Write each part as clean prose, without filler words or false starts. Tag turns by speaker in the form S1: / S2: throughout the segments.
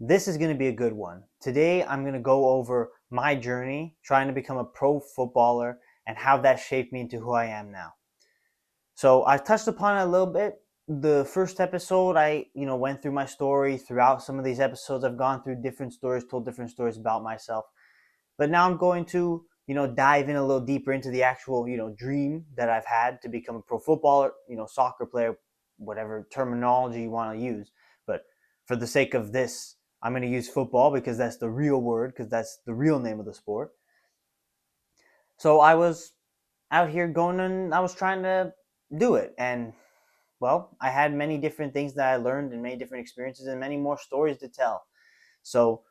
S1: This is going to be a good one. Today, I'm going to go over my journey trying to become a pro footballer and how that shaped me into who I am now. So, I touched upon it a little bit. The first episode, I went through my story. Throughout some of these episodes, I've gone through different stories, told different stories about myself. But now I'm going to dive in a little deeper into the actual dream that I've had to become a pro footballer, soccer player, whatever terminology you want to use. But for the sake of this, I'm going to use football because that's the real word, because that's the real name of the sport. So I was out here going and I was trying to do it. And well, I had many different things that I learned and many different experiences and many more stories to tell. So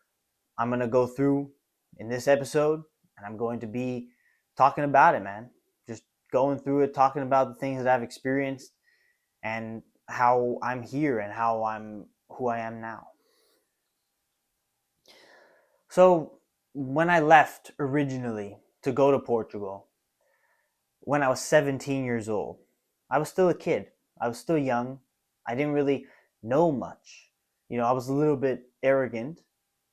S1: I'm going to go through in this episode and I'm going to be talking about it, man. Just going through it, talking about the things that I've experienced and how I'm here and how I'm who I am now. So, when I left originally to go to Portugal, when I was 17 years old, I was still a kid. I was still young. I didn't really know much. I was a little bit arrogant.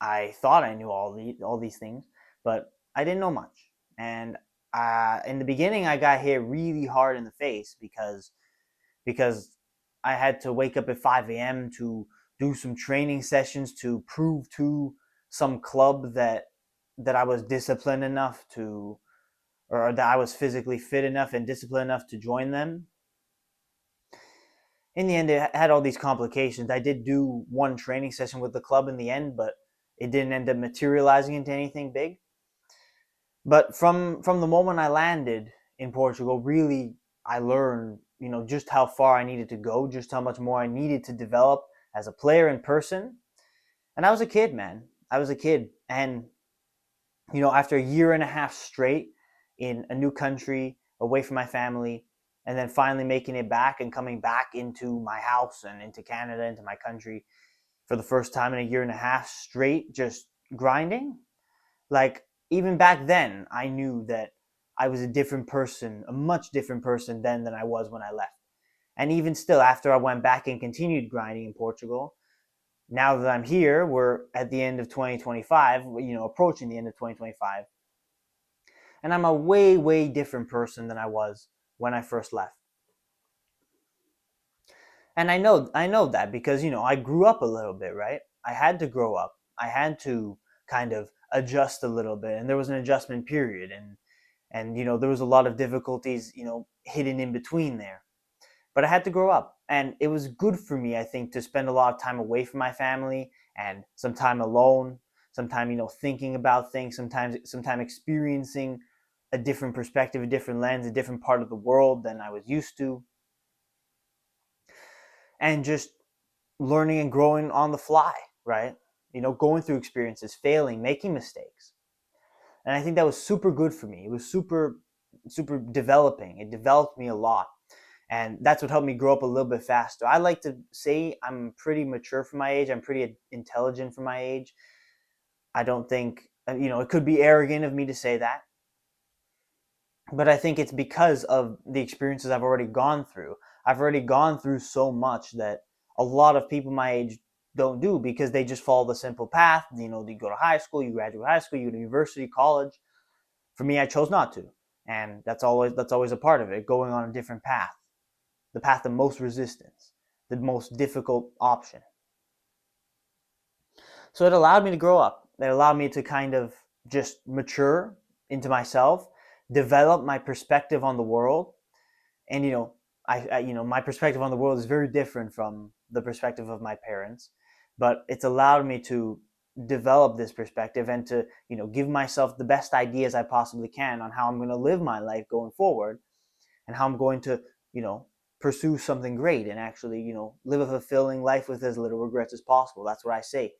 S1: I thought I knew all these things, but I didn't know much. And in the beginning, I got hit really hard in the face because I had to wake up at 5 a.m. to do some training sessions to prove to some club that I was disciplined enough to, or that I was physically fit enough and disciplined enough to join them. In the end, it had all these complications. I did do one training session with the club in the end, but it didn't end up materializing into anything big. But from the moment I landed in Portugal, really I learned just how far I needed to go, just how much more I needed to develop as a player in person. And I was a kid, man. I was a kid, and after a year and a half straight in a new country, away from my family, and then finally making it back and coming back into my house and into Canada, into my country for the first time in a year and a half straight, just grinding. Like, even back then, I knew that I was a different person, a much different person then than I was when I left. And even still, after I went back and continued grinding in Portugal, now that I'm here, we're at the end of 2025, approaching the end of 2025, and I'm a way, way different person than I was when I first left. And I know that because I grew up a little bit, right? I had to grow up. I had to kind of adjust a little bit, and there was an adjustment period, and there was a lot of difficulties hidden in between there. But I had to grow up, and it was good for me, I think, to spend a lot of time away from my family and some time alone, some time thinking about things, sometimes some time experiencing a different perspective, a different lens, a different part of the world than I was used to, and just learning and growing on the fly, right? Going through experiences, failing, making mistakes. And I think that was super good for me. It was super, super developing. It developed me a lot. And that's what helped me grow up a little bit faster. I like to say I'm pretty mature for my age. I'm pretty intelligent for my age. I don't think it could be arrogant of me to say that, but I think it's because of the experiences I've already gone through. I've already gone through so much that a lot of people my age don't do because they just follow the simple path. You go to high school, you graduate high school, you go to university, college. For me, I chose not to, and that's always a part of it. Going on a different path, the path of most resistance, the most difficult option. So it allowed me to grow up. It allowed me to kind of just mature into myself, develop my perspective on the world, and my perspective on the world is very different from the perspective of my parents, but it's allowed me to develop this perspective and to give myself the best ideas I possibly can on how I'm going to live my life going forward and how I'm going to pursue something great and actually live a fulfilling life with as little regrets as possible. That's what I say.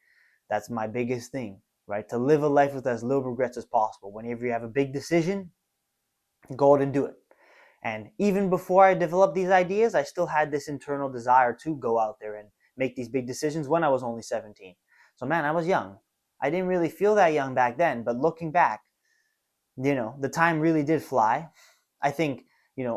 S1: That's my biggest thing, right? To live a life with as little regrets as possible. Whenever you have a big decision, go out and do it. And even before I developed these ideas, I still had this internal desire to go out there and make these big decisions when I was only 17. So, man, I was young. I didn't really feel that young back then, but looking back, the time really did fly. I think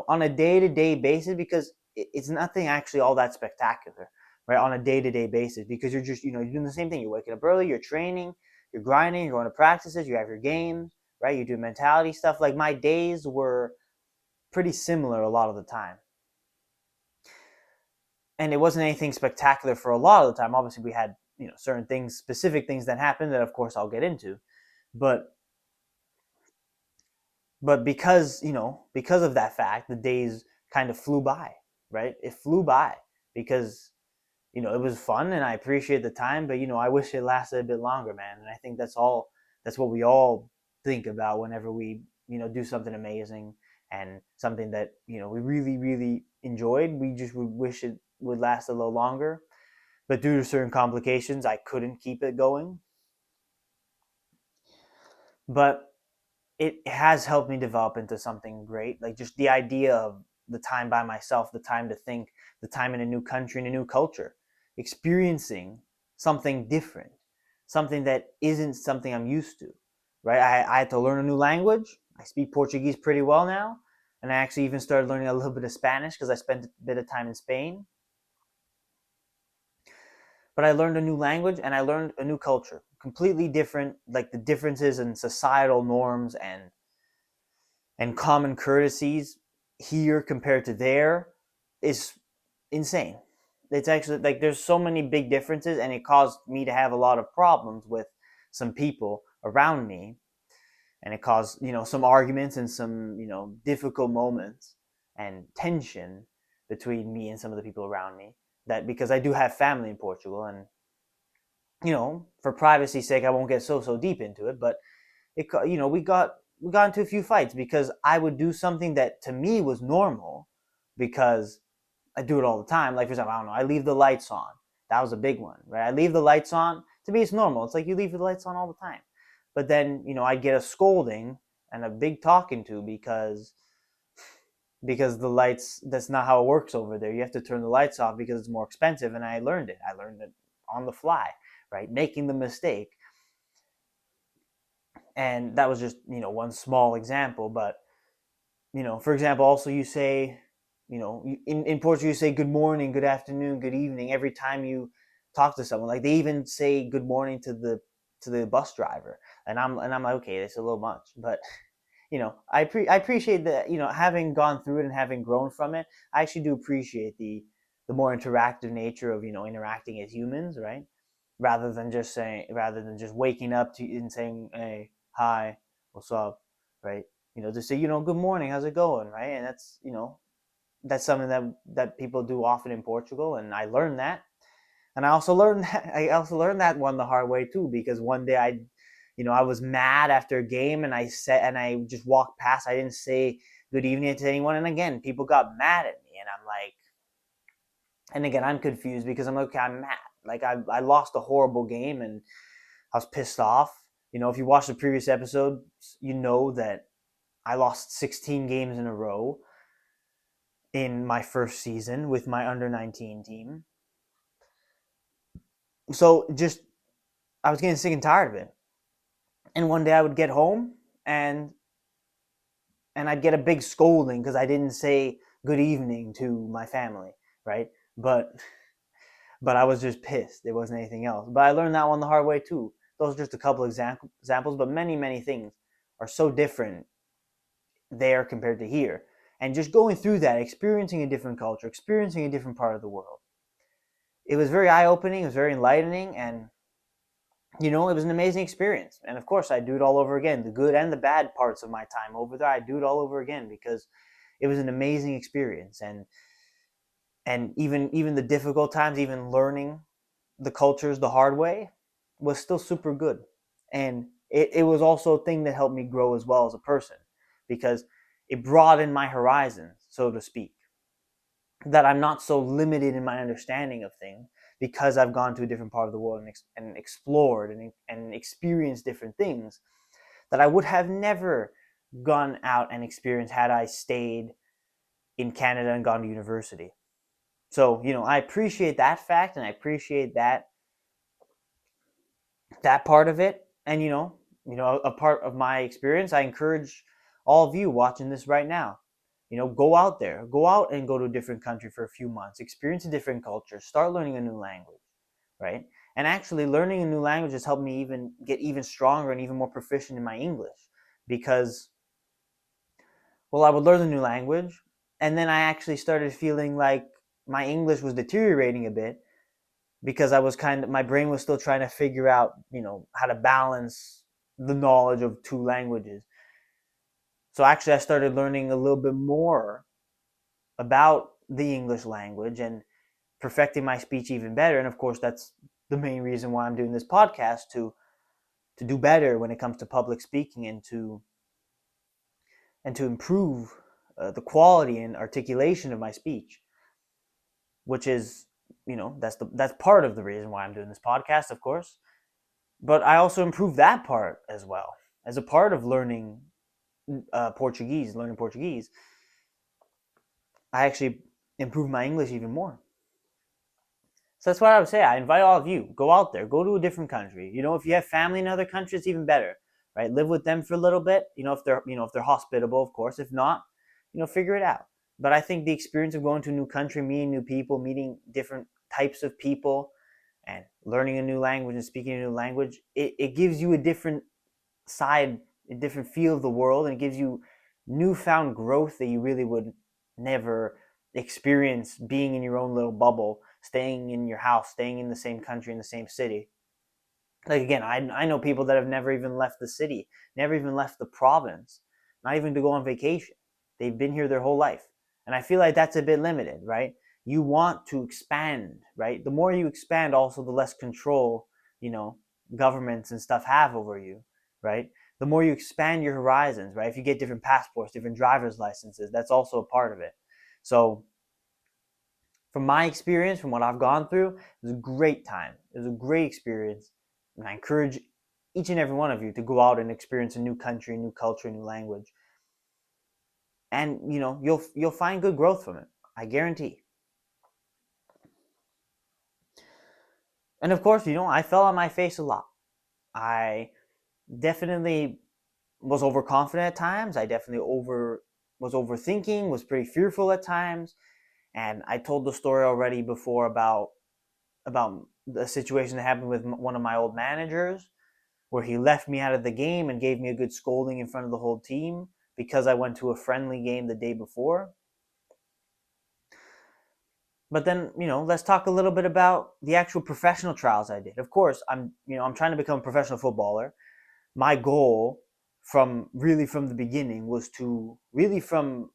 S1: on a day to day basis, because it's nothing actually all that spectacular, right, on a day-to-day basis, because you're just, you're doing the same thing. You're waking up early, you're training, you're grinding, you're going to practices, you have your games, right? You do mentality stuff. Like, my days were pretty similar a lot of the time. And it wasn't anything spectacular for a lot of the time. Obviously, we had, certain things, specific things that happened that, of course, I'll get into. But because, because of that fact, the days kind of flew by, right? It flew by because, it was fun and I appreciate the time, but, I wish it lasted a bit longer, man. And I think that's what we all think about whenever we, do something amazing and something that, we really, really enjoyed. We just would wish it would last a little longer. But due to certain complications, I couldn't keep it going. But it has helped me develop into something great. Like, just the idea of the time by myself, the time to think, the time in a new country, in a new culture, experiencing something different, something that isn't something I'm used to, right? I had to learn a new language. I speak Portuguese pretty well now. And I actually even started learning a little bit of Spanish because I spent a bit of time in Spain. But I learned a new language and I learned a new culture, completely different. Like, the differences in societal norms and common courtesies here compared to there is insane. It's actually, like, there's so many big differences, and it caused me to have a lot of problems with some people around me, and it caused, some arguments and some, difficult moments and tension between me and some of the people around me. That, because I do have family in Portugal, and, for privacy's sake, I won't get so deep into it, but it, we got into a few fights because I would do something that to me was normal because I do it all the time. Like, for example, I don't know, I leave the lights on. That was a big one, right? I leave the lights on. To me, it's normal. It's like you leave the lights on all the time. But then, I'd get a scolding and a big talking to because the lights, that's not how it works over there. You have to turn the lights off because it's more expensive. And I learned it. I learned it on the fly, right? Making the mistake. And that was just, one small example. But, for example, also you say, in Portugal, you say good morning, good afternoon, good evening every time you talk to someone. Like, they even say good morning to the bus driver. And I'm like, okay, that's a little much. But, I appreciate that, having gone through it and having grown from it, I actually do appreciate the more interactive nature of, interacting as humans, right? Rather than just waking up to and saying, hey, hi, what's up, right? To say, good morning, how's it going, right? And that's something that people do often in Portugal, and I learned that. And I also learned that one the hard way too, because one day I was mad after a game, and I just walked past. I didn't say good evening to anyone, and again, people got mad at me, and I'm like, and again, I'm confused because I'm like, okay, I'm mad. Like, I lost a horrible game, and I was pissed off. If you watch the previous episode, you know that I lost 16 games in a row in my first season with my under 19 team. So just, I was getting sick and tired of it. And one day I would get home and I'd get a big scolding because I didn't say good evening to my family, right? But I was just pissed. It wasn't anything else. But I learned that one the hard way too. Those are just a couple examples, but many, many things are so different there compared to here. And just going through that, experiencing a different culture, experiencing a different part of the world, it was very eye-opening, it was very enlightening, and it was an amazing experience. And of course, I do it all over again. The good and the bad parts of my time over there, I do it all over again because it was an amazing experience. And even the difficult times, even learning the cultures the hard way, was still super good. And it was also a thing that helped me grow as well as a person because it broadened my horizons, so to speak. That I'm not so limited in my understanding of things because I've gone to a different part of the world and explored and experienced different things that I would have never gone out and experienced had I stayed in Canada and gone to university. So, I appreciate that fact, and I appreciate that part of it. And, a part of my experience, I encourage all of you watching this right now, Go out there, go out and go to a different country for a few months, experience a different culture, start learning a new language, right? And actually, learning a new language has helped me even get even stronger and even more proficient in my English, because, well, I would learn the new language, and then I actually started feeling like my English was deteriorating a bit, because my brain was still trying to figure out, how to balance the knowledge of two languages. So actually, I started learning a little bit more about the English language and perfecting my speech even better. And of course, that's the main reason why I'm doing this podcast, to do better when it comes to public speaking, and to improve the quality and articulation of my speech, which is, that's part of the reason why I'm doing this podcast, of course. But I also improve that part as well, as a part of learning Portuguese. I actually improve my English even more. So that's what I would say. I invite all of you, go out there, go to a different country. If you have family in other countries, even better, right? Live with them for a little bit. If they're hospitable, of course. If not, figure it out. But I think the experience of going to a new country, meeting new people, meeting different types of people, and learning a new language and speaking a new language, it gives you a different side, a different feel of the world, and it gives you newfound growth that you really would never experience being in your own little bubble, staying in your house, staying in the same country, in the same city. Like, again, I know people that have never even left the city, never even left the province, not even to go on vacation. They've been here their whole life. And I feel like that's a bit limited, right? You want to expand, right? The more you expand, also the less control, governments and stuff have over you, right? The more you expand your horizons, right? If you get different passports, different driver's licenses, that's also a part of it. So from my experience, from what I've gone through, it was a great time. It was a great experience. And I encourage each and every one of you to go out and experience a new country, a new culture, a new language. And, you'll find good growth from it. I guarantee. And of course, I fell on my face a lot. I definitely was overconfident at times. I definitely was overthinking, was pretty fearful at times. And I told the story already before about the situation that happened with one of my old managers, where he left me out of the game and gave me a good scolding in front of the whole team because I went to a friendly game the day before. But then, let's talk a little bit about the actual professional trials I did. Of course, I'm trying to become a professional footballer. My goal from the beginning was to really, from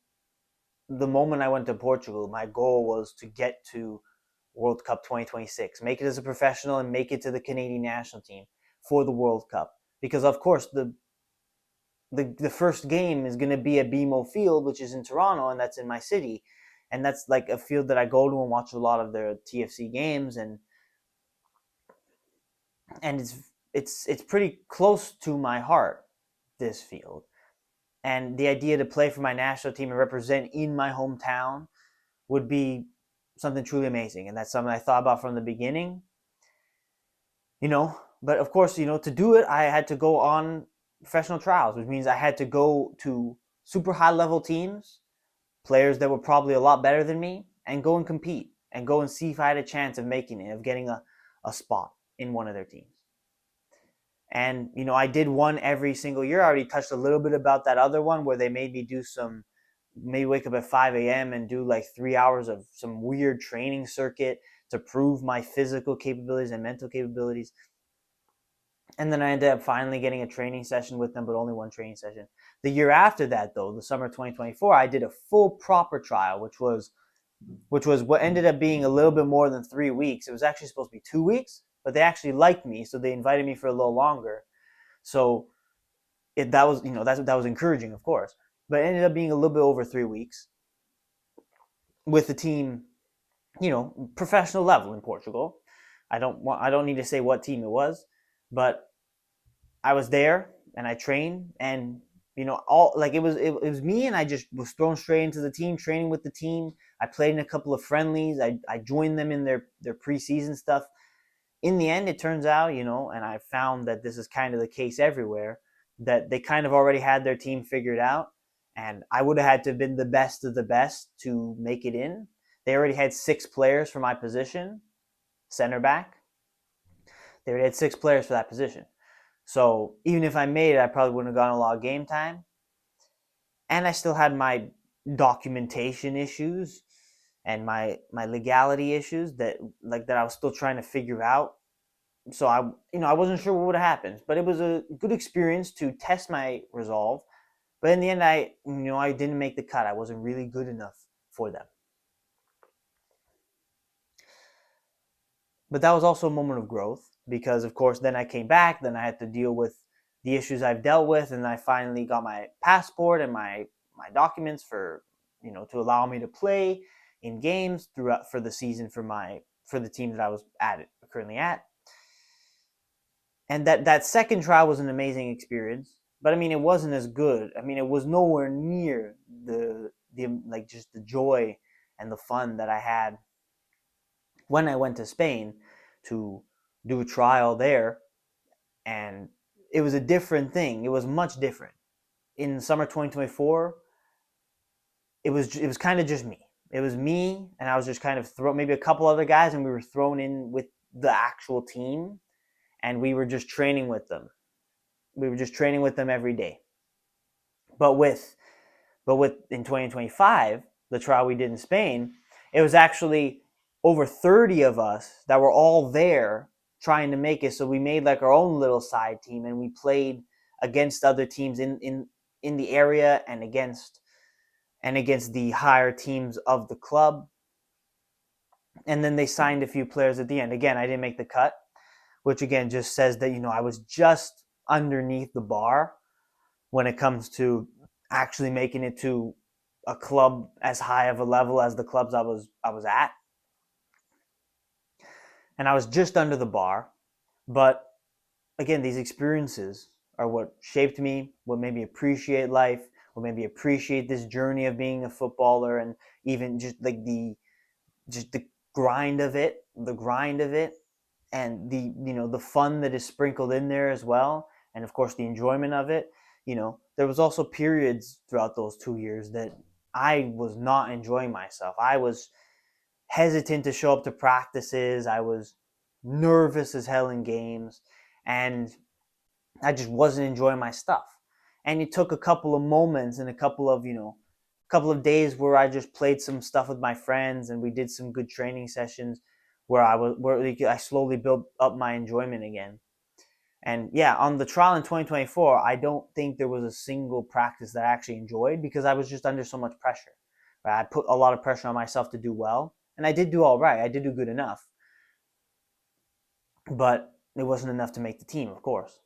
S1: the moment I went to Portugal, my goal was to get to World Cup 2026, make it as a professional and make it to the Canadian national team for the World Cup. Because of course the first game is going to be at BMO Field, which is in Toronto, and that's in my city. And that's like a field that I go to and watch a lot of their TFC games, and it's pretty close to my heart, this field. And the idea to play for my national team and represent in my hometown would be something truly amazing. And that's something I thought about from the beginning. But of course, to do it, I had to go on professional trials, which means I had to go to super high level teams, players that were probably a lot better than me, and go and compete and go and see if I had a chance of making it, of getting a spot in one of their teams. And, I did one every single year. I already touched a little bit about that other one where they made me maybe wake up at 5 a.m. and do like 3 hours of some weird training circuit to prove my physical capabilities and mental capabilities. And then I ended up finally getting a training session with them, but only one training session. The year after that, though, the summer of 2024, I did a full proper trial, which was what ended up being a little bit more than 3 weeks. It was actually supposed to be 2 weeks, but they actually liked me, so they invited me for a little longer. So that was encouraging, of course. But it ended up being a little bit over 3 weeks with the team, professional level in Portugal. I don't need to say what team it was, but I was there and I trained, and it was me, and I just was thrown straight into the team, training with the team. I played in a couple of friendlies. I joined them in their preseason stuff. In the end, it turns out, and I found that this is kind of the case everywhere, that they kind of already had their team figured out, And I would have had to have been the best of the best to make it in. They already had 6 players for my position, center back. They already had 6 players for that position. So even if I made it, I probably wouldn't have gotten a lot of game time. And I still had my documentation issues and my legality issues that I was still trying to figure out. So I wasn't sure what would have happened, but it was a good experience to test my resolve. But in the end, I didn't make the cut. I wasn't really good enough for them. But that was also a moment of growth because, of course, then I came back. Then I had to deal with the issues I've dealt with, and I finally got my passport and my documents for to allow me to play in games throughout for the season for the team that I was currently at. And that second trial was an amazing experience, but I mean it wasn't as good. I mean it was nowhere near the just the joy and the fun that I had when I went to Spain to do a trial there. And it was a different thing. It was much different. In summer 2024, it was kind of just me. It was me, and I was just kind of maybe a couple other guys, and we were thrown in with the actual team, and we were just training with them. We were just training with them every day. But with in 2025, the trial we did in Spain, it was actually over 30 of us that were all there trying to make it. So we made like our own little side team, and we played against other teams in the area and against the higher teams of the club. And then they signed a few players at the end. Again, I didn't make the cut, which again just says that I was just underneath the bar when it comes to actually making it to a club as high of a level as the clubs I was at. And I was just under the bar. But again, these experiences are what shaped me, what made me appreciate life, what made me appreciate this journey of being a footballer, and even just like the grind of it, and the fun that is sprinkled in there as well, and of course the enjoyment of it. There was also periods throughout those 2 years that I was not enjoying myself. I was hesitant to show up to practices. I was nervous as hell in games, and I just wasn't enjoying my stuff. And it took a couple of moments and a couple of days where I just played some stuff with my friends, and we did some good training sessions where I slowly built up my enjoyment again. And yeah, on the trial in 2024, I don't think there was a single practice that I actually enjoyed because I was just under so much pressure. Right? I put a lot of pressure on myself to do well, and I did do all right. I did do good enough, but it wasn't enough to make the team, of course.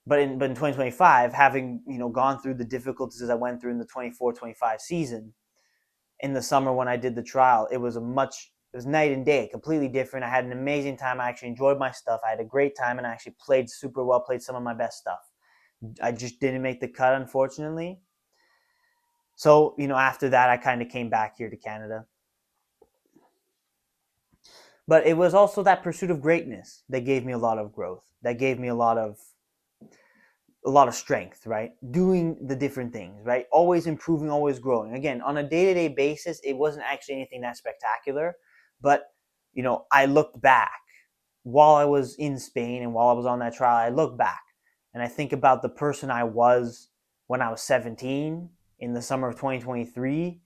S1: But in 2025, having gone through the difficulties I went through in the 24-25 season, in the summer when I did the trial, it was night and day, completely different. I had an amazing time. I actually enjoyed my stuff. I had a great time, and I actually played super well, played some of my best stuff. I just didn't make the cut, unfortunately. So, after that, I kind of came back here to Canada. But it was also that pursuit of greatness that gave me a lot of growth, that gave me a lot of strength, right? Doing the different things, right? Always improving, always growing. Again, on a day-to-day basis, it wasn't actually anything that spectacular, but I looked back while I was in Spain and while I was on that trial. I look back and I think about the person I was when I was 17 in the summer of 2023,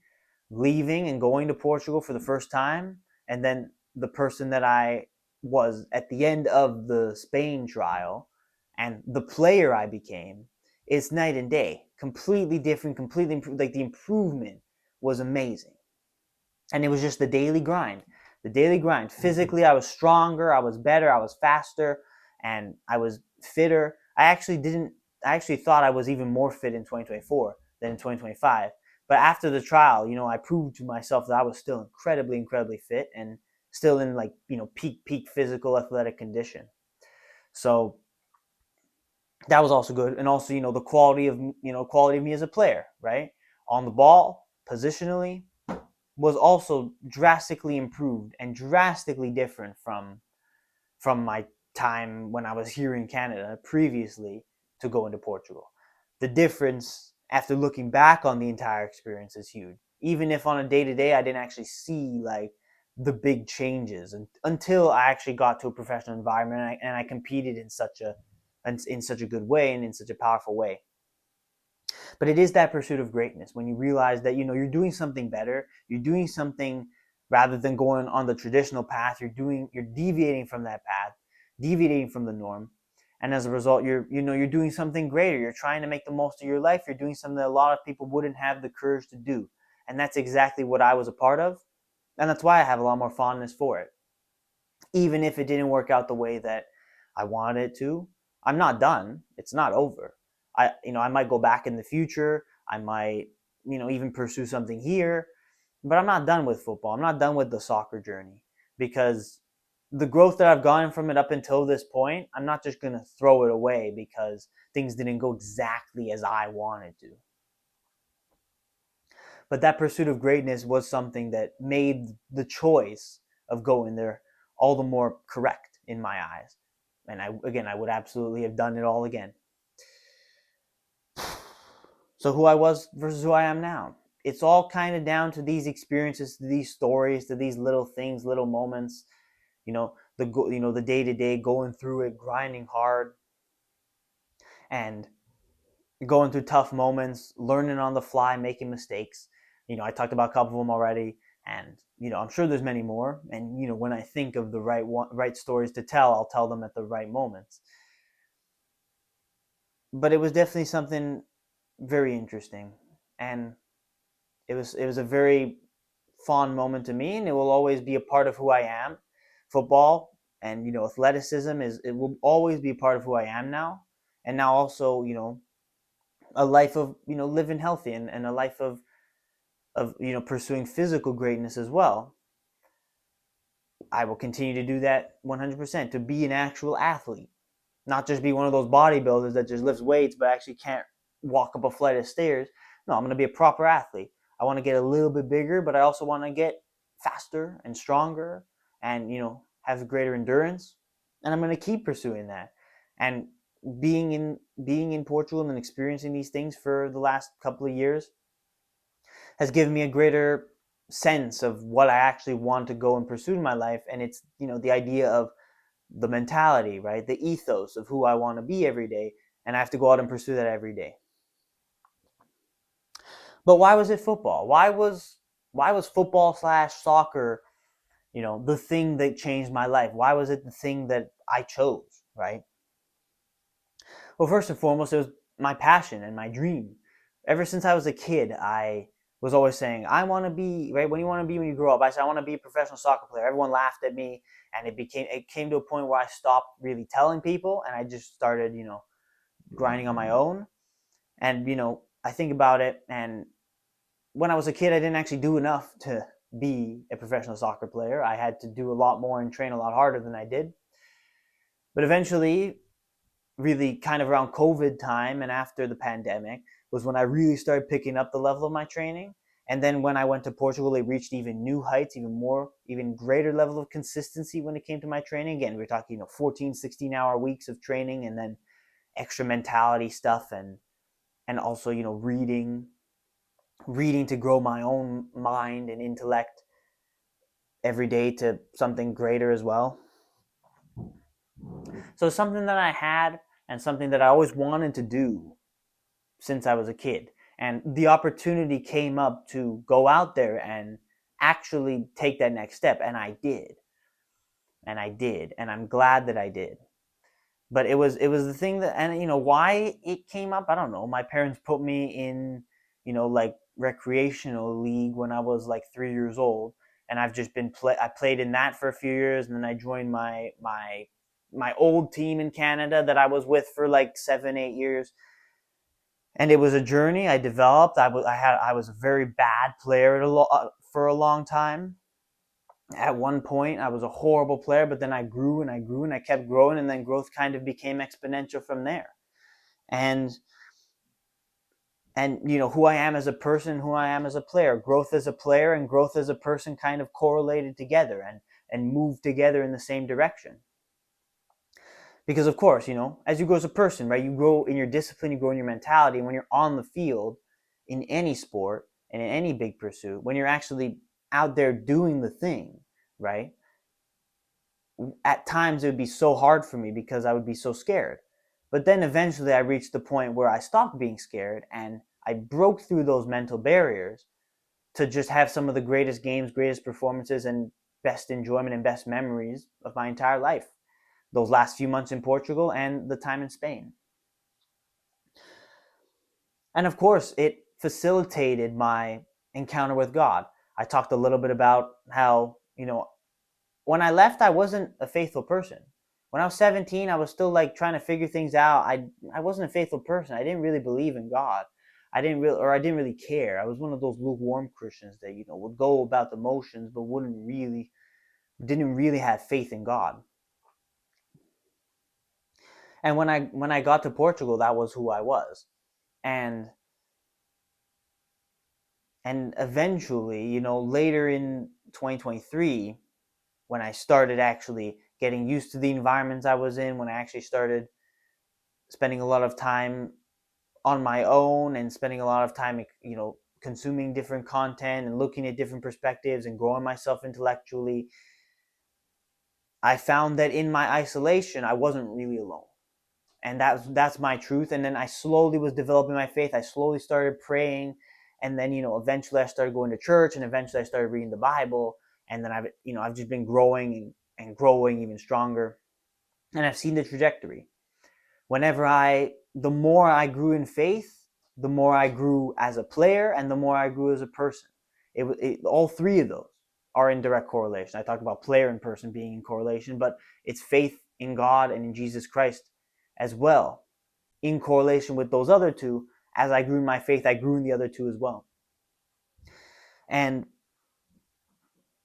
S1: leaving and going to Portugal for the first time, and then the person that I was at the end of the Spain trial and the player I became. It's night and day, completely different, completely improved. Like the improvement was amazing. And it was just the daily grind. Physically, I was stronger, I was better, I was faster, and I was fitter. I actually thought I was even more fit in 2024 than in 2025. But after the trial, I proved to myself that I was still incredibly, incredibly fit and still in peak physical athletic condition. So that was also good. And also, the quality of me as a player, right? On the ball, positionally, was also drastically improved and drastically different from my time when I was here in Canada previously to go into Portugal. The difference after looking back on the entire experience is huge. Even if on a day-to-day I didn't actually see like the big changes until I actually got to a professional environment and I competed in such a good way and in such a powerful way. But it is that pursuit of greatness when you realize that you're doing something better, you're doing something rather than going on the traditional path. You're deviating from that path, deviating from the norm, and as a result, you're doing something greater. You're trying to make the most of your life. You're doing something that a lot of people wouldn't have the courage to do, and that's exactly what I was a part of, and that's why I have a lot more fondness for it. Even if it didn't work out the way that I wanted it to, I'm not done. It's not over. I might go back in the future. I might, even pursue something here, but I'm not done with football. I'm not done with the soccer journey because the growth that I've gotten from it up until this point, I'm not just going to throw it away because things didn't go exactly as I wanted to. But that pursuit of greatness was something that made the choice of going there all the more correct in my eyes. And I would absolutely have done it all again. So who I was versus who I am now. It's all kind of down to these experiences, to these stories, to these little things, little moments. The day-to-day, going through it, grinding hard, and going through tough moments, learning on the fly, making mistakes. I talked about a couple of them already, and I'm sure there's many more. And when I think of the right stories to tell, I'll tell them at the right moments. But it was definitely something very interesting, and it was a very fond moment to me, and it will always be a part of who I am. Football and athleticism it will always be a part of who I am now, and now also a life of living healthy and a life of pursuing physical greatness as well. I will continue to do that 100%, to be an actual athlete, not just be one of those bodybuilders that just lifts weights but actually can't walk up a flight of stairs. No, I'm going to be a proper athlete. I want to get a little bit bigger, but I also want to get faster and stronger and have greater endurance, and I'm going to keep pursuing that. And being in Portugal and experiencing these things for the last couple of years has given me a greater sense of what I actually want to go and pursue in my life. And it's the idea of the mentality, right? The ethos of who I want to be every day, and I have to go out and pursue that every day. But why was it football? Why was football / soccer, the thing that changed my life? Why was it the thing that I chose, right? Well, first and foremost, it was my passion and my dream. Ever since I was a kid, I was always saying, I want to be, right? What do you want to be when you grow up? I said, I want to be a professional soccer player. Everyone laughed at me, and it came to a point where I stopped really telling people, and I just started, grinding on my own. And, I think about it, and when I was a kid, I didn't actually do enough to be a professional soccer player. I had to do a lot more and train a lot harder than I did. But eventually, really kind of around COVID time and after the pandemic, was when I really started picking up the level of my training. And then when I went to Portugal, it reached even new heights, even greater level of consistency when it came to my training. Again, we're talking 14, 16-hour weeks of training, and then extra mentality stuff, and also reading to grow my own mind and intellect every day to something greater as well. So something that I had and something that I always wanted to do since I was a kid. And the opportunity came up to go out there and actually take that next step. And I did. And I did. And I'm glad that I did. But it was the thing that, and why it came up, I don't know. My parents put me in, like recreational league when I was like 3 years old. And I've just I played in that for a few years, and then I joined my old team in Canada that I was with for like 7, 8 years. And it was a journey I developed. I was a very bad player for a long time. At one point, I was a horrible player, but then I grew and I grew and I kept growing, and then growth kind of became exponential from there. And who I am as a person, who I am as a player, growth as a player and growth as a person kind of correlated together and moved together in the same direction. Because of course, as you grow as a person, right, you grow in your discipline, you grow in your mentality. And when you're on the field in any sport and in any big pursuit, when you're actually out there doing the thing, right, at times it would be so hard for me because I would be so scared. But then eventually I reached the point where I stopped being scared and I broke through those mental barriers to just have some of the greatest games, greatest performances, and best enjoyment and best memories of my entire life. Those last few months in Portugal and the time in Spain. And of course, it facilitated my encounter with God. I talked a little bit about how, when I left, I wasn't a faithful person. When I was 17, I was still like trying to figure things out. I wasn't a faithful person. I didn't really believe in God. I didn't really care. I was one of those lukewarm Christians that, would go about the motions, but didn't really have faith in God. And when I got to Portugal, that was who I was. And eventually, later in 2023, when I started actually getting used to the environments I was in, when I actually started spending a lot of time on my own and spending a lot of time, consuming different content and looking at different perspectives and growing myself intellectually, I found that in my isolation, I wasn't really alone. And that's my truth. And then I slowly was developing my faith. I slowly started praying. And then, eventually I started going to church, and eventually I started reading the Bible. And then I've just been growing and growing even stronger. And I've seen the trajectory. The more I grew in faith, the more I grew as a player and the more I grew as a person. All three of those are in direct correlation. I talked about player and person being in correlation, but it's faith in God and in Jesus Christ as well, in correlation with those other two. As I grew in my faith, I grew in the other two as well. And,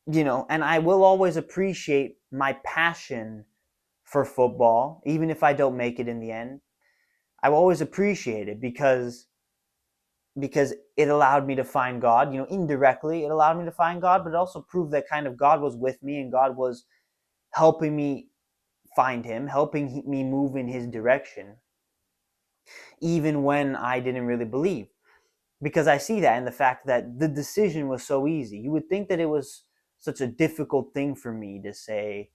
S1: and I will always appreciate my passion for football, even if I don't make it in the end. I will always appreciate it because it allowed me to find God. Indirectly, it allowed me to find God, but it also proved that kind of God was with me and God was helping me find Him, helping me move in His direction, even when I didn't really believe. Because I see that in the fact that the decision was so easy. You would think that it was such a difficult thing for me to say,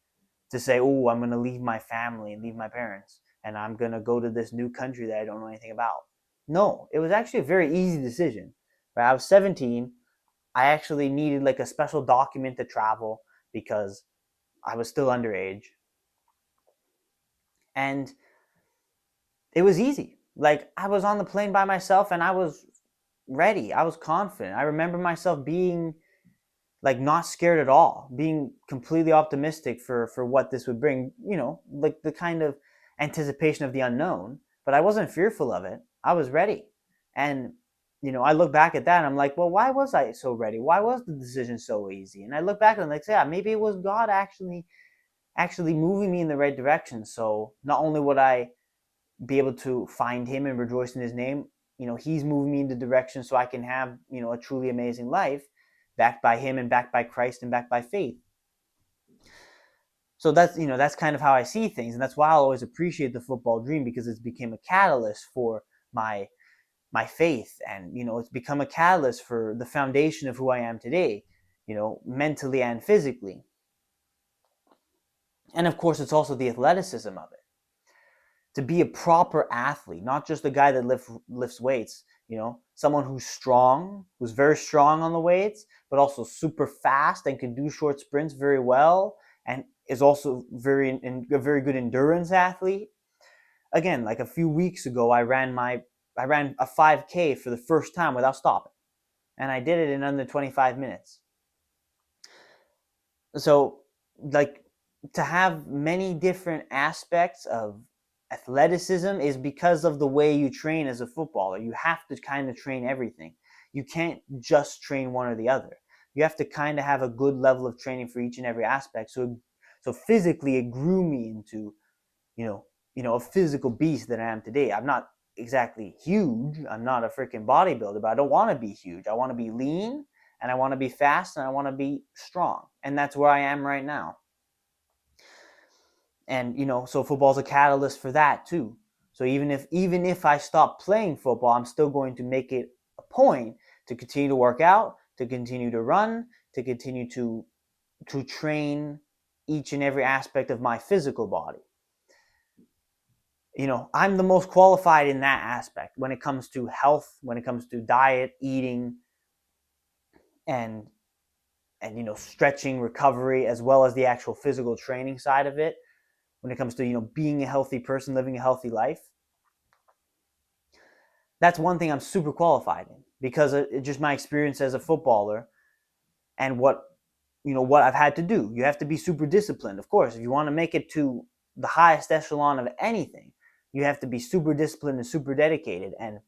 S1: oh, I'm going to leave my family and leave my parents, and I'm going to go to this new country that I don't know anything about. No, it was actually a very easy decision. Right? I was 17. I actually needed like a special document to travel because I was still underage. And it was easy. Like, I was on the plane by myself and I was ready. I was confident. I remember myself being like not scared at all, being completely optimistic for what this would bring, like the kind of anticipation of the unknown. But I wasn't fearful of it. I was ready. And I look back at that and I'm like, well, why was I so ready? Why was the decision so easy? And I look back and I'm like, yeah, maybe it was God actually moving me in the right direction. So not only would I be able to find Him and rejoice in His name, He's moving me in the direction so I can have, a truly amazing life, backed by Him and backed by Christ and backed by faith. So that's kind of how I see things, and that's why I always appreciate the football dream, because it's become a catalyst for my faith, and it's become a catalyst for the foundation of who I am today, mentally and physically. And of course, it's also the athleticism of it. To be a proper athlete, not just a guy that lifts weights, someone who's strong, who's very strong on the weights, but also super fast and can do short sprints very well, and is also a very good endurance athlete. Again, like a few weeks ago, I ran a 5K for the first time without stopping, and I did it in under 25 minutes. So, like, to have many different aspects of athleticism is because of the way you train as a footballer. You have to kind of train everything. You can't just train one or the other. You have to kind of have a good level of training for each and every aspect. So physically, it grew me into, a physical beast that I am today. I'm not exactly huge. I'm not a freaking bodybuilder, but I don't want to be huge. I want to be lean, and I want to be fast, and I want to be strong. And that's where I am right now. And so football's a catalyst for that too. So even if I stop playing football, I'm still going to make it a point to continue to work out, to continue to run, to continue to train each and every aspect of my physical body. I'm the most qualified in that aspect when it comes to health, when it comes to diet, eating, and stretching, recovery, as well as the actual physical training side of it. When it comes to being a healthy person, living a healthy life, that's one thing I'm super qualified in, because it's just my experience as a footballer and what I've had to do. You have to be super disciplined, of course. If you want to make it to the highest echelon of anything, you have to be super disciplined and super dedicated. And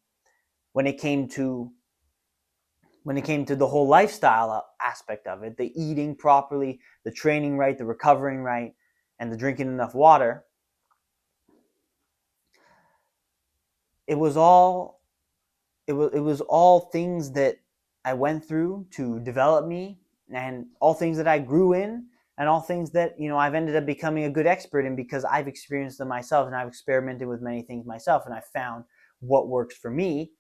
S1: when it came to the whole lifestyle aspect of it, the eating properly, the training right, the recovering right, and the drinking enough water, it was all things that I went through to develop me, and all things that I grew in, and all things that I've ended up becoming a good expert in, because I've experienced them myself, and I've experimented with many things myself, and I found what works for me.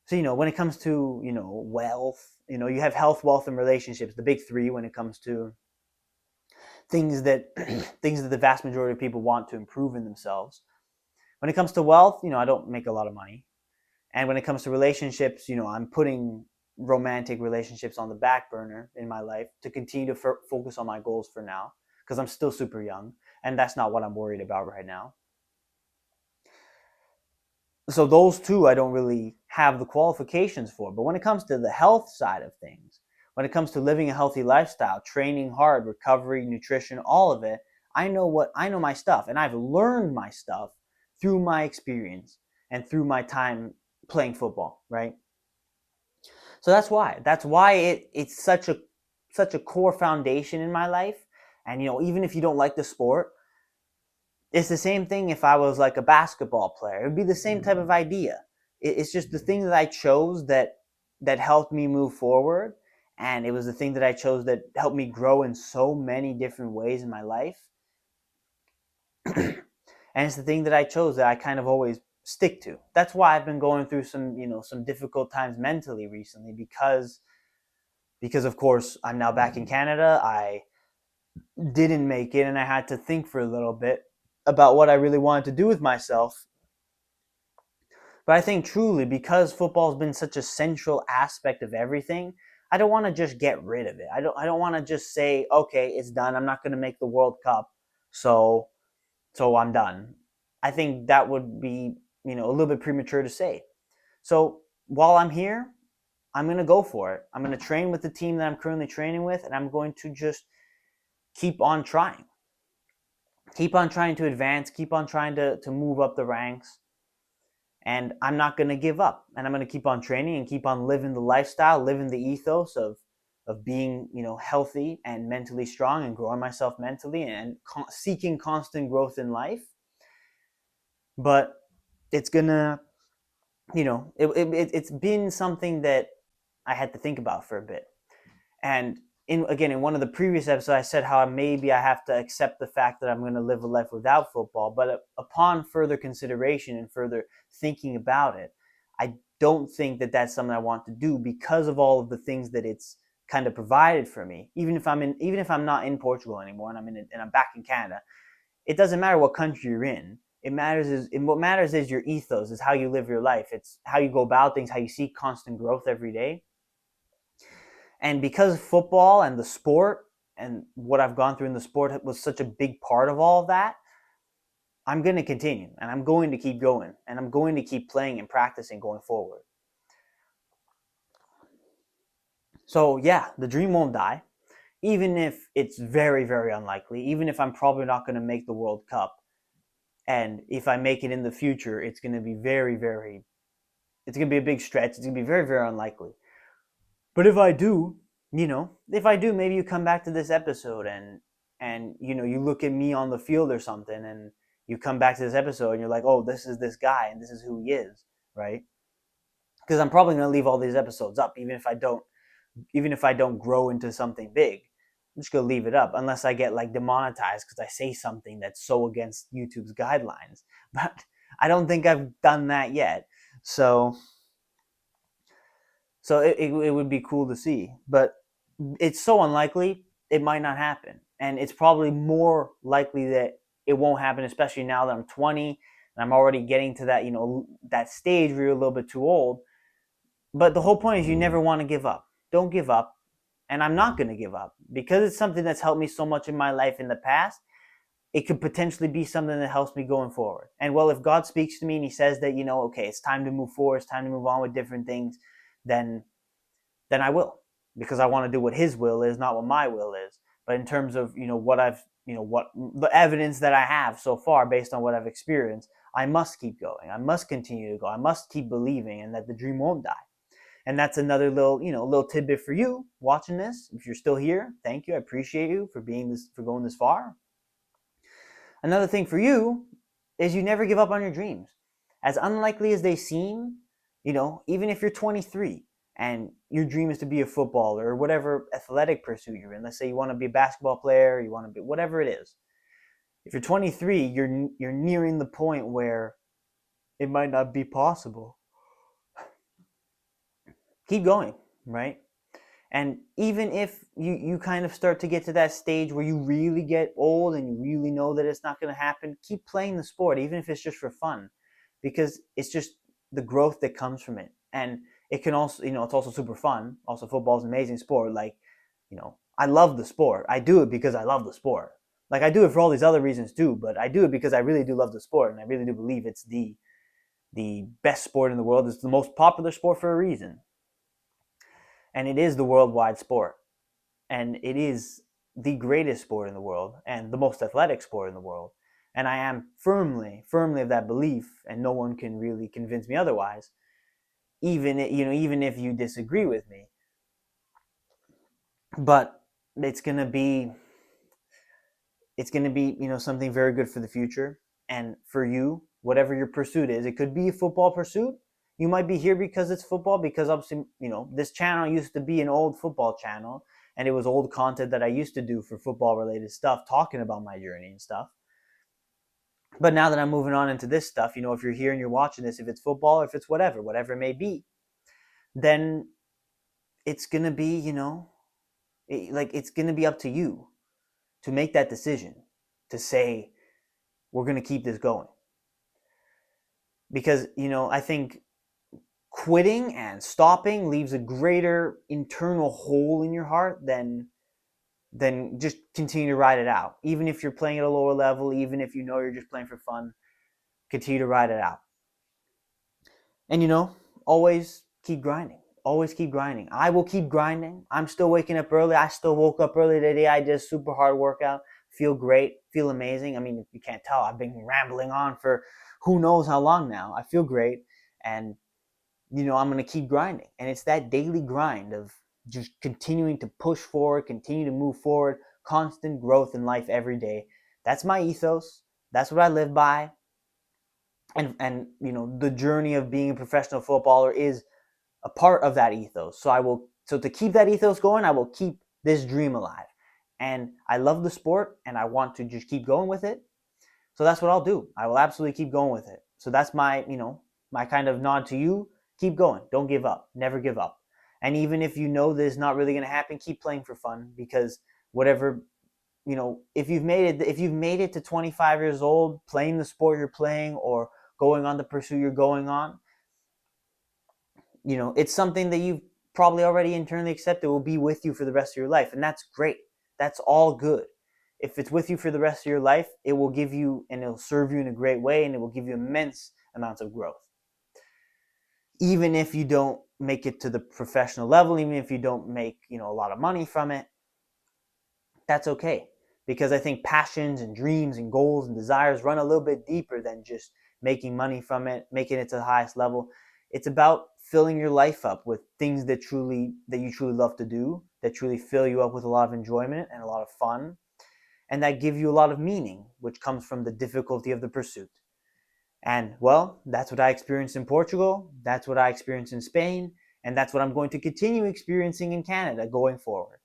S1: So when it comes to wealth, you have health, wealth, and relationships, the big three, when it comes to things that things that the vast majority of people want to improve in themselves. When it comes to wealth, I don't make a lot of money. And when it comes to relationships, I'm putting romantic relationships on the back burner in my life to continue to focus on my goals for now, because I'm still super young, and that's not what I'm worried about right now. So those two I don't really have the qualifications for. But when it comes to the health side of things, when it comes to living a healthy lifestyle, training hard, recovery, nutrition, all of it, I know my stuff, and I've learned my stuff through my experience and through my time playing football, right? So that's why it's such a core foundation in my life. And even if you don't like the sport, it's the same thing. If I was like a basketball player, it would be the same type of idea. It's just the thing that I chose that helped me move forward, and it was the thing that I chose that helped me grow in so many different ways in my life. And it's the thing that I chose that I kind of always stick to. That's why I've been going through some difficult times mentally recently, because of course I'm now back in Canada. I didn't make it, and I had to think for a little bit about what I really wanted to do with myself. But I think truly, because football's been such a central aspect of everything, I don't want to just get rid of it. I don't want to just say, okay, it's done. I'm not going to make the World Cup, so I'm done. I think that would be, a little bit premature to say. So while I'm here, I'm going to go for it. I'm going to train with the team that I'm currently training with, and I'm going to just keep on trying. Keep on trying to advance, keep on trying to move up the ranks. And I'm not going to give up. And I'm going to keep on training and keep on living the lifestyle, living the ethos of being, healthy and mentally strong, and growing myself mentally, and seeking constant growth in life. But it's going to, it's been something that I had to think about for a bit. And in one of the previous episodes, I said how maybe I have to accept the fact that I'm going to live a life without football. But upon further consideration and further thinking about it, I don't think that that's something I want to do, because of all of the things that it's kind of provided for me. Even if I'm not in Portugal anymore, and I'm back in Canada, it doesn't matter what country you're in. What matters is your ethos, is how you live your life. It's how you go about things, how you seek constant growth every day. And because football and the sport and what I've gone through in the sport was such a big part of all of that, I'm going to continue, and I'm going to keep going, and I'm going to keep playing and practicing going forward. So yeah, the dream won't die, even if it's very, very unlikely, even if I'm probably not going to make the World Cup. And if I make it in the future, it's going to be very, very, it's going to be a big stretch. It's going to be very, very unlikely. But if I do, maybe you come back to this episode, and you look at me on the field or something, and you come back to this episode and you're like, oh, this is this guy and this is who he is, right? Because I'm probably going to leave all these episodes up, even if I don't grow into something big. I'm just gonna leave it up unless I get like demonetized because I say something that's so against YouTube's guidelines. But I don't think I've done that yet. So it would be cool to see. But it's so unlikely it might not happen. And it's probably more likely that it won't happen, especially now that I'm 20 and I'm already getting to that, that stage where you're a little bit too old. But the whole point is you never want to give up. Don't give up. And I'm not going to give up because it's something that's helped me so much in my life in the past. It could potentially be something that helps me going forward. And well, if God speaks to me and he says that, okay, it's time to move forward, it's time to move on with different things, then I will, because I want to do what his will is, not what my will is. But in terms of, what the evidence that I have so far based on what I've experienced, I must keep going. I must continue to go. I must keep believing and that the dream won't die. And that's another little tidbit for you watching this. If you're still here, thank you. I appreciate you for going this far. Another thing for you is you never give up on your dreams. As unlikely as they seem, even if you're 23 and your dream is to be a footballer or whatever athletic pursuit you're in, let's say you want to be a basketball player, you want to be whatever it is. If you're 23, you're nearing the point where it might not be possible. Keep going, right? And even if you kind of start to get to that stage where you really get old and you really know that it's not going to happen, keep playing the sport, even if it's just for fun, because it's just the growth that comes from it. And it can also, it's also super fun. Also, football is an amazing sport. Like, I love the sport. I do it because I love the sport. Like, I do it for all these other reasons too, but I do it because I really do love the sport, and I really do believe it's the best sport in the world. It's the most popular sport for a reason. And it is the worldwide sport. And it is the greatest sport in the world and the most athletic sport in the world. And I am firmly of that belief, and no one can really convince me otherwise, even if you disagree with me. But it's gonna be something very good for the future. And for you, whatever your pursuit is, it could be a football pursuit. You might be here because it's football, because obviously, this channel used to be an old football channel, and it was old content that I used to do for football related stuff, talking about my journey and stuff. But now that I'm moving on into this stuff, if you're here and you're watching this, if it's football, if it's whatever it may be, then it's going to be, it's going to be up to you to make that decision to say, we're going to keep this going. Because, I think quitting and stopping leaves a greater internal hole in your heart than just continue to ride it out. Even if you're playing at a lower level, even if you're just playing for fun, continue to ride it out. And always keep grinding. Always keep grinding. I will keep grinding. I'm still waking up early. I still woke up early today. I did a super hard workout. Feel great. Feel amazing. I mean, if you can't tell, I've been rambling on for who knows how long now. I feel great. And I'm going to keep grinding. And it's that daily grind of just continuing to push forward, continue to move forward, constant growth in life every day. That's my ethos. That's what I live by. And the journey of being a professional footballer is a part of that ethos. So to keep that ethos going, I will keep this dream alive. And I love the sport, and I want to just keep going with it. So that's what I'll do. I will absolutely keep going with it. So that's my, my kind of nod to you. Keep going. Don't give up. Never give up. And even if that it's not really going to happen, keep playing for fun, because whatever, if you've made it to 25 years old playing the sport you're playing or going on the pursuit you're going on, it's something that you've probably already internally accepted will be with you for the rest of your life. And that's great. That's all good. If it's with you for the rest of your life, it will give you, and it'll serve you in a great way, and it will give you immense amounts of growth. Even if you don't make it to the professional level, even if you don't make, a lot of money from it, that's okay. Because I think passions and dreams and goals and desires run a little bit deeper than just making money from it, making it to the highest level. It's about filling your life up with things that you truly love to do, that truly fill you up with a lot of enjoyment and a lot of fun, and that give you a lot of meaning, which comes from the difficulty of the pursuit. And, well, that's what I experienced in Portugal, that's what I experienced in Spain, and that's what I'm going to continue experiencing in Canada going forward.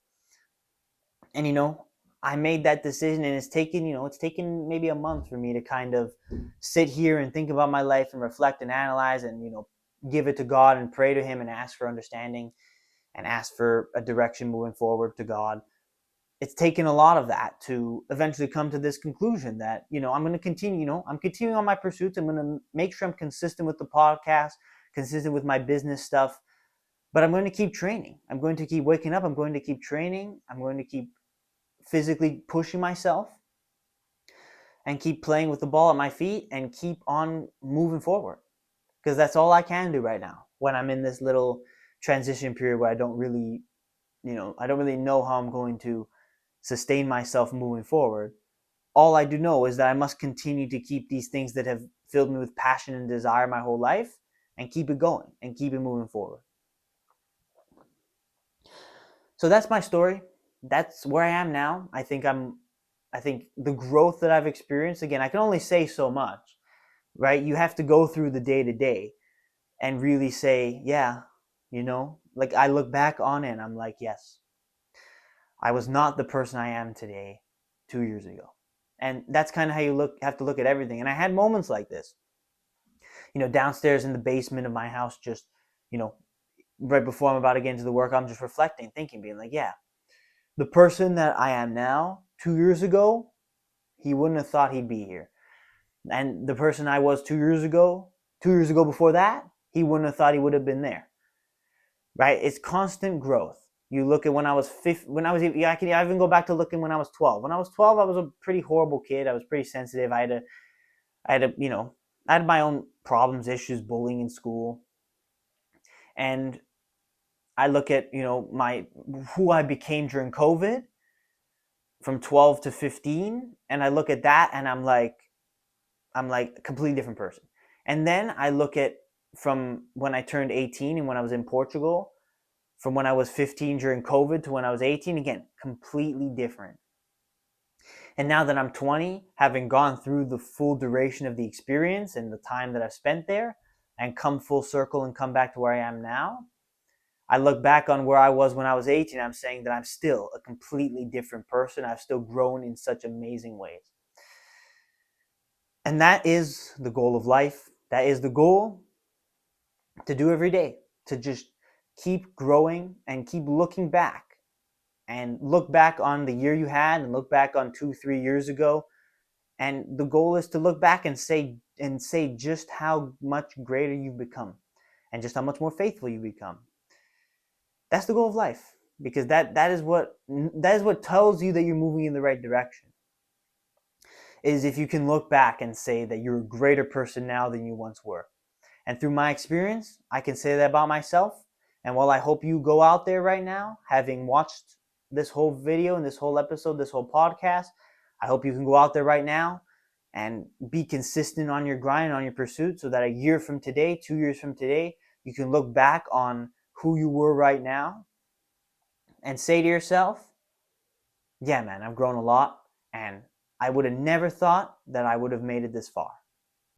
S1: And, I made that decision, and it's taken maybe a month for me to kind of sit here and think about my life and reflect and analyze and, give it to God and pray to Him and ask for understanding and ask for a direction moving forward to God. It's taken a lot of that to eventually come to this conclusion that, I'm going to continue, I'm continuing on my pursuits. I'm going to make sure I'm consistent with the podcast, consistent with my business stuff, but I'm going to keep training. I'm going to keep waking up. I'm going to keep training. I'm going to keep physically pushing myself and keep playing with the ball at my feet and keep on moving forward, because that's all I can do right now when I'm in this little transition period where I don't really know how I'm going to sustain myself moving forward. All I do know is that I must continue to keep these things that have filled me with passion and desire my whole life and keep it going and keep it moving forward. So that's my story. That's where I am now. I think the growth that I've experienced, again, I can only say so much, right? You have to go through the day to day and really say, yeah, like I look back on it and I'm like, yes, I was not the person I am today 2 years ago. And that's kind of how you have to look at everything. And I had moments like this, downstairs in the basement of my house, just, right before I'm about to get into the work, I'm just reflecting, thinking, being like, yeah, the person that I am now 2 years ago, he wouldn't have thought he'd be here. And the person I was 2 years ago before that, he wouldn't have thought he would have been there. Right? It's constant growth. You look at when I was I can even go back to looking when I was 12. When I was 12, I was a pretty horrible kid. I was pretty sensitive. I had my own problems, issues, bullying in school. And I look at, who I became during COVID from 12 to 15, and I look at that and I'm like a completely different person. And then I look at from when I turned 18 and when I was in Portugal, from when I was 15 during COVID to when I was 18, again, completely different. And now that I'm 20, having gone through the full duration of the experience and the time that I've spent there and come full circle and come back to where I am now, I look back on where I was when I was 18, I'm saying that I'm still a completely different person. I've still grown in such amazing ways. And that is the goal of life. That is the goal to do every day, to just keep growing and keep looking back and look back on the year you had and look back on 2-3 years ago. And the goal is to look back and say just how much greater you've become and just how much more faithful you become. That's the goal of life, because that is what tells you that you're moving in the right direction. Is if you can look back and say that you're a greater person now than you once were. And through my experience, I can say that about myself. And while I hope you go out there right now, having watched this whole video and this whole episode, this whole podcast, I hope you can go out there right now and be consistent on your grind, on your pursuit, so that a year from today, 2 years from today, you can look back on who you were right now and say to yourself, yeah, man, I've grown a lot, and I would have never thought that I would have made it this far.